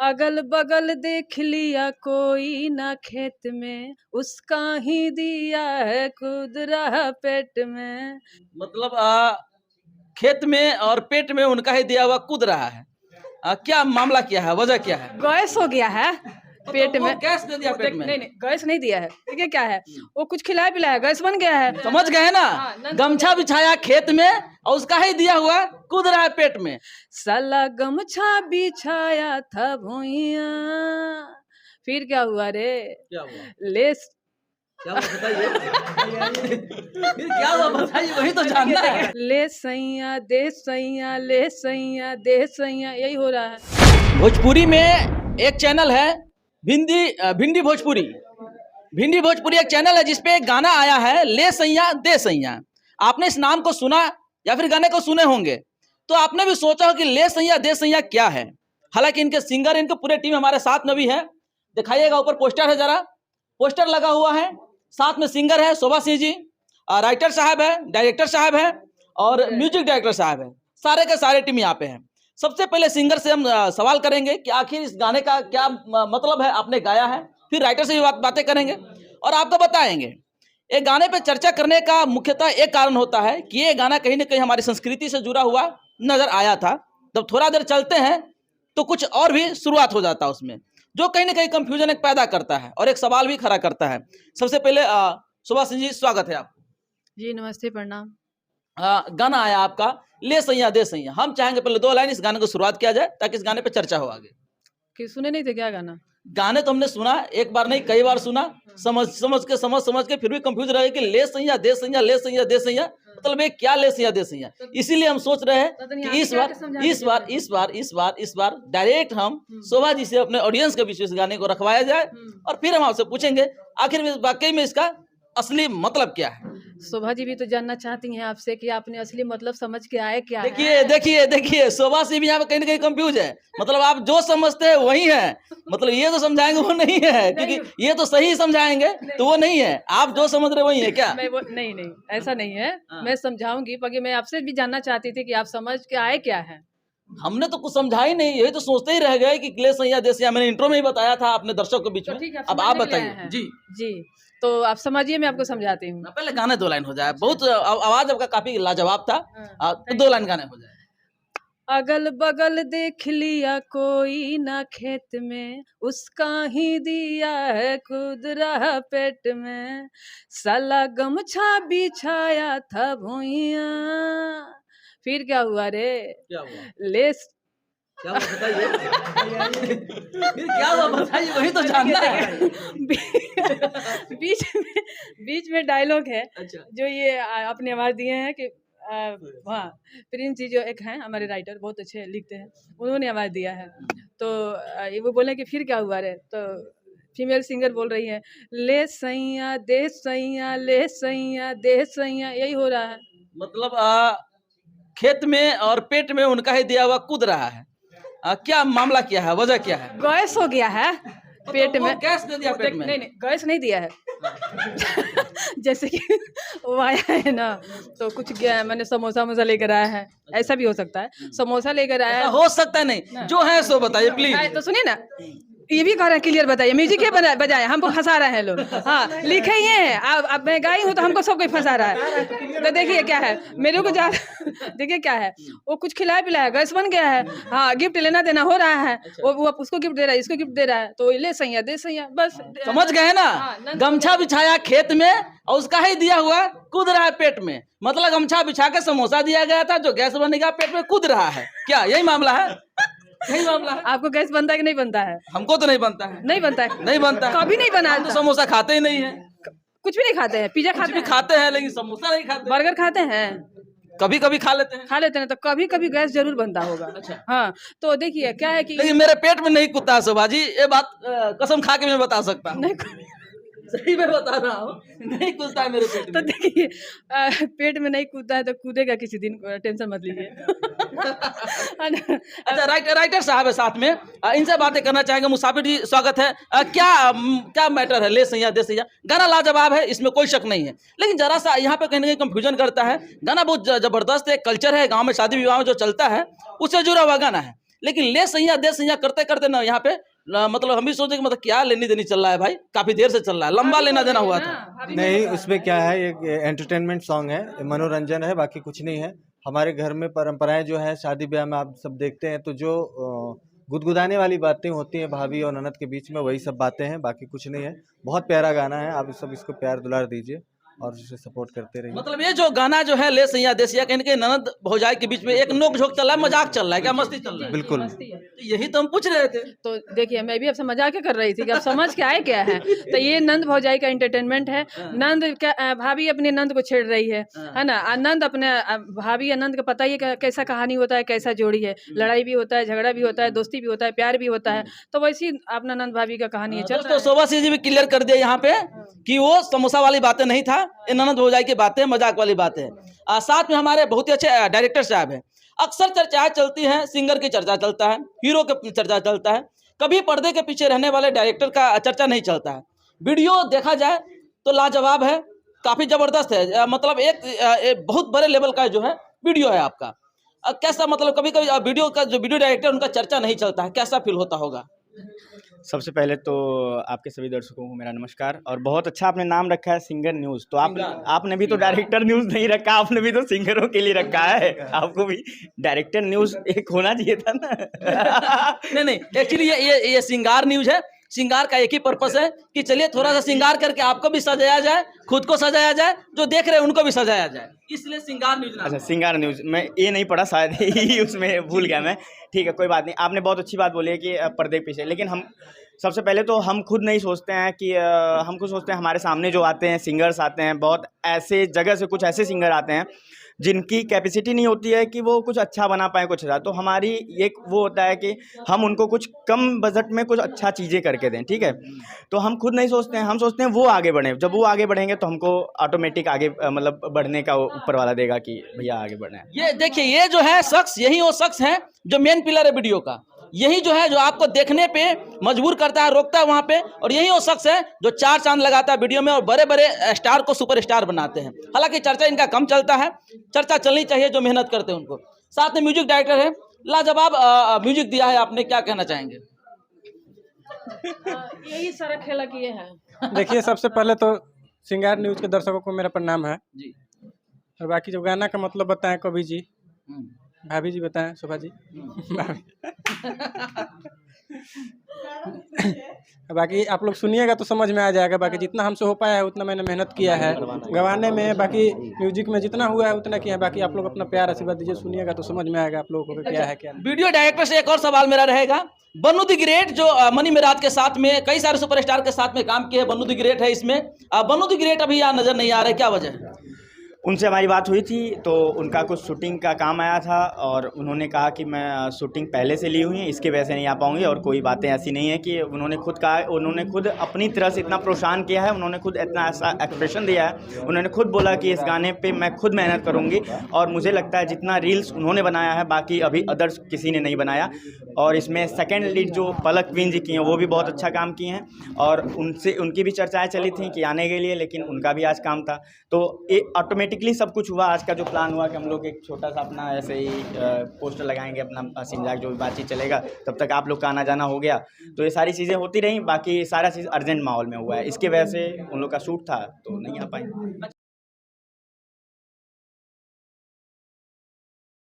अगल बगल देख लिया कोई ना खेत में, उसका ही दिया है खुद रहा पेट में। मतलब खेत में और पेट में उनका ही दिया हुआ कूद रहा है। क्या मामला क्या है, वजह क्या है? गैस हो गया है पेट तो वो में। गैस दे दिया पेट में। नहीं नहीं, गैस नहीं दिया है। देखिए क्या है, वो कुछ खिलाया पिलाया गैस बन गया है। समझ गए ना? गमछा बिछाया खेत में और उसका ही दिया हुआ कूद रहा है पेट में। साला गमछा बिछाया था भुइया, फिर क्या हुआ रे? क्या हुआ? ले क्या हुआ बताइए। फिर क्या हुआ बताइए, वही तो जानना है। ले सैया दे सैया, ले सैया दे सैया, यही हो रहा है। भोजपुरी में एक चैनल है भिंडी भोजपुरी। भिंडी भोजपुरी एक चैनल है जिसपे एक गाना आया है, ले सैया दे सैया। आपने इस नाम को सुना या फिर गाने को सुने होंगे, तो आपने भी सोचा हो कि ले सैया दे सैया क्या है। हालांकि इनके सिंगर, इनके पूरे टीम हमारे साथ में भी है। दिखाइएगा, ऊपर पोस्टर है, जरा पोस्टर लगा हुआ है। साथ में सिंगर है शोभा सिंह जी, राइटर साहब है, डायरेक्टर साहब है और म्यूजिक डायरेक्टर साहब है। सारे के सारे टीम यहाँ पे है। सबसे पहले सिंगर से हम सवाल करेंगे कि आखिर इस गाने का क्या मतलब है, आपने गाया है। फिर राइटर से भी बातें करेंगे और आपको बताएंगे। एक गाने पे चर्चा करने का मुख्यतः एक कारण होता है कि ये गाना कहीं ना कहीं हमारी संस्कृति से जुड़ा हुआ नजर आया था। जब थोड़ा देर चलते हैं तो कुछ और भी शुरुआत हो जाता है उसमें, जो कहीं ना कहीं कंफ्यूजन एक पैदा करता है और एक सवाल भी खड़ा करता है। सबसे पहले शोभा सिंह जी, स्वागत है आपको। जी नमस्ते, प्रणाम। गाना आया आपका ले सैया दे सैया। हम चाहेंगे पहले 2 लाइन इस गाने को शुरुआत किया जाए ताकि इस गाने पे चर्चा हो आगे। कि सुने नहीं थे क्या गाना? गाने तो हमने सुना, एक बार नहीं कई बार सुना। समझ के फिर भी कंफ्यूज रहे कि ले सैया दे सैया, ले सैया दे सैया मतलब ये क्या ले सैया दे सैया। इसीलिए हम सोच रहे हैं कि इस बार डायरेक्ट हम शोभा जी से अपने ऑडियंस के बीच इस गाने को रखवाया जाए और फिर हम आपसे पूछेंगे आखिर वाकई में इसका असली मतलब क्या है। शोभा जी भी तो जानना चाहती हैं आपसे कि आपने असली मतलब समझ के आए क्या है? देखिए शोभा से भी यहाँ पे कहीं ना कहीं कंफ्यूज है। मतलब आप जो समझते हैं वही है, मतलब ये तो समझाएंगे वो नहीं है, क्योंकि ये तो सही समझाएंगे तो वो नहीं है। आप जो समझ रहे वही है क्या? नहीं ऐसा नहीं है। मैं समझाऊंगी, पर मैं आपसे भी जानना चाहती थी कि आप समझ के आए क्या है। हमने तो कुछ समझा ही नहीं, यही तो सोचते ही रह गए कि ले सैया दे सैया। मैंने इंट्रो में ही बताया था अपने दर्शकों के बीच में। अब आप बताइए। जी तो आप समझिए, मैं आपको समझाती हूँ। पहले गाने 2 लाइन हो जाए। बहुत आवाज आपका काफी लाजवाब था, तो 2 लाइन गाने हो जाए। अगल बगल देख लिया कोई ना खेत में, उसका ही दिया है खुद रहा पेट में। साला गमछा बिछाया था भुइया, फिर क्या हुआ रे? क्या हुआ? ले क्या हुआ बताइए। फिर क्या हुआ बताइए, वही तो जानना है। बीच में डायलॉग है। अच्छा। जो ये आपने आवाज दिए हैं कि हाँ, प्रिंस जी जो एक हैं हमारे राइटर, बहुत अच्छे लिखते हैं, उन्होंने आवाज दिया है। तो वो बोले कि फिर क्या हुआ रे, तो फीमेल सिंगर बोल रही है, ले सैया दे सैया, ले सैया दे सैया, यही हो रहा है। मतलब खेत में और पेट में उनका ही दिया हुआ कूद रहा है। क्या मामला क्या है, वजह क्या है? गैस हो गया है पेट में। गैस दे दिया पेट में। नहीं गैस नहीं दिया है। जैसे कि वो आया है ना, तो कुछ मैंने समोसा लेकर आया है, ऐसा भी हो सकता है। समोसा लेकर आया है, हो सकता है नहीं, जो है सो बताइए प्लीज। तो सुनिए ना, ये भी कह रहे हैं क्लियर बताइए, म्यूजिक के बजाय हमको फंसा रहे हैं लोग। हाँ, लिखे ये हैं। अब मैं गाई हूँ तो हमको सब कोई फंसा रहा है। तो देखिए क्या है, मेरे को देखिए क्या है, वो कुछ खिलाया पिलाया गैस बन गया है। हाँ, गिफ्ट लेना देना हो रहा है। वो उसको गिफ्ट दे रहा है, इसको गिफ्ट दे रहा है, तो ले सैया दे सैया, बस समझ गए ना? गमछा बिछाया खेत में और उसका ही दिया हुआ कूद रहा है पेट में। मतलब गमछा बिछा के समोसा दिया गया था जो गैस बनेगा पेट में कूद रहा है। क्या यही मामला है? यही मामला है। आपको गैस बनता है कि नहीं बनता है? हमको तो नहीं बनता है। नहीं बनता है? नहीं बनता है। कभी नहीं बना। तो समोसा खाते ही नहीं है। कुछ भी नहीं खाते हैं। पिज्जा खाते हैं लेकिन समोसा नहीं खाते। बर्गर खाते हैं, कभी कभी खा लेते हैं। तो कभी कभी गैस जरूर बनता होगा। अच्छा। हाँ, तो देखिए क्या है कि लेकिन मेरे पेट में नहीं कूदता शोभा जी, ये बात कसम खा के मैं बता सकता हूँ। सही में बता रहा हूँ, नहीं कूदता है मेरे पेट में। तो देखिए पेट में नहीं कूदता है तो कूदेगा किसी दिन, टेंशन मत लीजिए। अच्छा, राइटर साहब है साथ में, इनसे बातें करना चाहेंगे। मुसाफिर जी स्वागत है। क्या मैटर है ले सैया दे सैया? गाना लाजवाब है, इसमें कोई शक नहीं है, लेकिन जरा सा यहाँ पे कहीं ना कहीं कंफ्यूजन करता है। गाना बहुत जबरदस्त है, कल्चर है, गाँव में शादी विवाह में जो चलता है उससे जुड़ा हुआ गाना है। लेकिन ले सैया दे सैया करते करते ना यहाँ पे मतलब हम भी सोचे कि मतलब क्या लेनी देनी चल रहा है भाई, काफी देर से चल रहा है, लंबा लेना देना हुआ था। नहीं, उसमें क्या है, ये एंटरटेनमेंट सॉन्ग है, मनोरंजन है, बाकी कुछ नहीं है। हमारे घर में परंपराएं जो है, शादी ब्याह में आप सब देखते हैं तो जो गुदगुदाने वाली बातें होती हैं भाभी और ननद के बीच में, वही सब बातें हैं, बाकी कुछ नहीं है। बहुत प्यारा गाना है, आप सब इसको प्यार दुलार दीजिए और उसे सपोर्ट करते रहिए। मतलब ये जो गाना जो है ले सैया दे सैया, कहीं ना कहीं ननद भौजाई के बीच में एक नोक झोंक चल रहा है, मजाक चल रहा है, क्या मस्ती चल रहा है? बिल्कुल, तो यही तो हम पूछ रहे थे। तो देखिए मैं भी आपसे मजाक कर रही थी कि आप समझ के आए क्या है। तो ये नंद भौजाई का एंटरटेनमेंट है। नंद भाभी अपने नंद को छेड़ रही है ना। नंद अपने भाभी या नंद का पता ही है कैसा कहानी होता है, कैसा जोड़ी है, लड़ाई भी होता है, झगड़ा भी होता है, दोस्ती भी होता है, प्यार भी होता है। तो वैसी अपना नंद भाभी का कहानी है। दोस्तों शोभा सिंह जी भी क्लियर कर दिया यहाँ पे कि वो समोसा वाली बातें नहीं था, ये ननद भौजाई की बातें, मजाक वाली बातें। साथ में हमारे बहुत ही अच्छे डायरेक्टर साहब हैं। अक्सर चर्चाएं चलती हैं, सिंगर की चर्चा चलता है, हीरो की चर्चा चलता है, कभी पर्दे के पीछे रहने वाले डायरेक्टर का चर्चा नहीं चलता है। वीडियो देखा जाए तो लाजवाब है, काफी जबरदस्त है। मतलब एक बहुत बड़े लेवल का जो है वीडियो है आपका। कैसा मतलब कभी कभी वीडियो का जो वीडियो डायरेक्टर उनका चर्चा नहीं चलता है, कैसा फील होता होगा? सबसे पहले तो आपके सभी दर्शकों को मेरा नमस्कार। और बहुत अच्छा आपने नाम रखा है सिंगर न्यूज़। तो आपने भी तो डायरेक्टर न्यूज़ नहीं रखा, आपने भी तो सिंगरों के लिए रखा है। आपको भी डायरेक्टर न्यूज़ एक होना चाहिए था ना। नहीं एक्चुअली ये सिंगार न्यूज़ है। सिंगार का एक ही पर्पस है कि चलिए थोड़ा सा सिंगार करके आपको भी सजाया जाए, खुद को सजाया जाए, जो देख रहे हैं उनको भी सजाया जाए, इसलिए सिंगार न्यूज़। अच्छा, सिंगार न्यूज़ मैं ये नहीं पढ़ा, शायद ही उसमें भूल गया मैं। ठीक है, कोई बात नहीं। आपने बहुत अच्छी बात बोली है कि पर्दे के पीछे, लेकिन हम सबसे पहले तो हम खुद नहीं सोचते हैं कि हम खुद सोचते हैं हमारे सामने जो आते हैं सिंगर्स आते हैं, बहुत ऐसे जगह से कुछ ऐसे सिंगर आते हैं जिनकी कैपेसिटी नहीं होती है कि वो कुछ अच्छा बना पाए, कुछ अच्छा। तो हमारी एक वो होता है कि हम उनको कुछ कम बजट में कुछ अच्छा चीज़ें करके दें, ठीक है। तो हम खुद नहीं सोचते हैं, हम सोचते हैं वो आगे बढ़ें। जब वो आगे बढ़ेंगे तो हमको ऑटोमेटिक आगे मतलब बढ़ने का ऊपर वाला देगा कि भैया आगे बढ़ना है। ये देखिए, ये जो है शख्स, यही वो शख्स है जो मेन पिलर है वीडियो का। यही जो है जो आपको देखने पे मजबूर करता है, रोकता है वहां पे। और यही वो शख्स है जो 4 चांद लगाता है वीडियो में और बड़े बड़े स्टार को सुपर स्टार बनाते हैं। हालांकि चर्चा इनका कम चलता है, चर्चा चलनी चाहिए जो मेहनत करते हैं उनको। साथ में म्यूजिक डायरेक्टर है, लाजवाब म्यूजिक दिया है आपने, क्या कहना चाहेंगे? यही सारा खेला किए हैं। देखिए, सबसे पहले तो सिंगार न्यूज़ के दर्शकों को मेरा प्रणाम है जी। और बाकी जो गाना का मतलब बताएं कवि जी, भाभी जी बताएं, शोभा जी। बाकी आप लोग सुनिएगा तो समझ में आ जाएगा। बाकी जितना हमसे हो पाया है उतना मैंने मेहनत किया है गवाने में, बाकी म्यूजिक में जितना हुआ है उतना किया है। बाकी आप लोग अपना प्यार आशीर्वाद दीजिए, सुनिएगा तो समझ में आएगा आप लोगों को क्या है क्या नहीं। वीडियो डायरेक्टर से एक और सवाल मेरा रहेगा। बन्नू द ग्रेट जो मनी मेराज के साथ में कई सारे सुपरस्टार के साथ में काम किए, बन्नू द ग्रेट है इसमें। बन्नू द ग्रेट अभी यहाँ नजर नहीं आ रहे, क्या वजह है? उनसे हमारी बात हुई थी तो उनका कुछ शूटिंग का काम आया था और उन्होंने कहा कि मैं शूटिंग पहले से ली हुई है, इसके वजह से नहीं आ पाऊंगी। और कोई बातें ऐसी नहीं है कि उन्होंने खुद कहा, उन्होंने खुद अपनी तरह से इतना प्रोत्साहन किया है, उन्होंने खुद इतना ऐसा एक्सप्रेशन दिया है, उन्होंने खुद बोला कि इस गाने पे मैं खुद मेहनत करूँगी। और मुझे लगता है जितना रील्स उन्होंने बनाया है बाकी अभी अदर्स किसी ने नहीं बनाया। और इसमें सेकेंड लीड जो पलक क्वीन जी की हैं वो भी बहुत अच्छा काम किए हैं और उनकी भी चर्चाएँ चली थी कि आने के लिए, लेकिन उनका भी आज काम था। तो ये ऑटोमेटिकली सब कुछ हुआ। आज का जो प्लान हुआ कि हम लोग एक छोटा सा अपना ऐसे ही पोस्टर लगाएंगे, अपना सिंजाक जो भी बातचीत चलेगा, तब तक आप लोग का आना जाना हो गया। तो ये सारी चीज़ें होती रहीं, बाकी सारा चीज़ अर्जेंट माहौल में हुआ है, इसके वजह से उन लोग का शूट था तो नहीं आ पाए।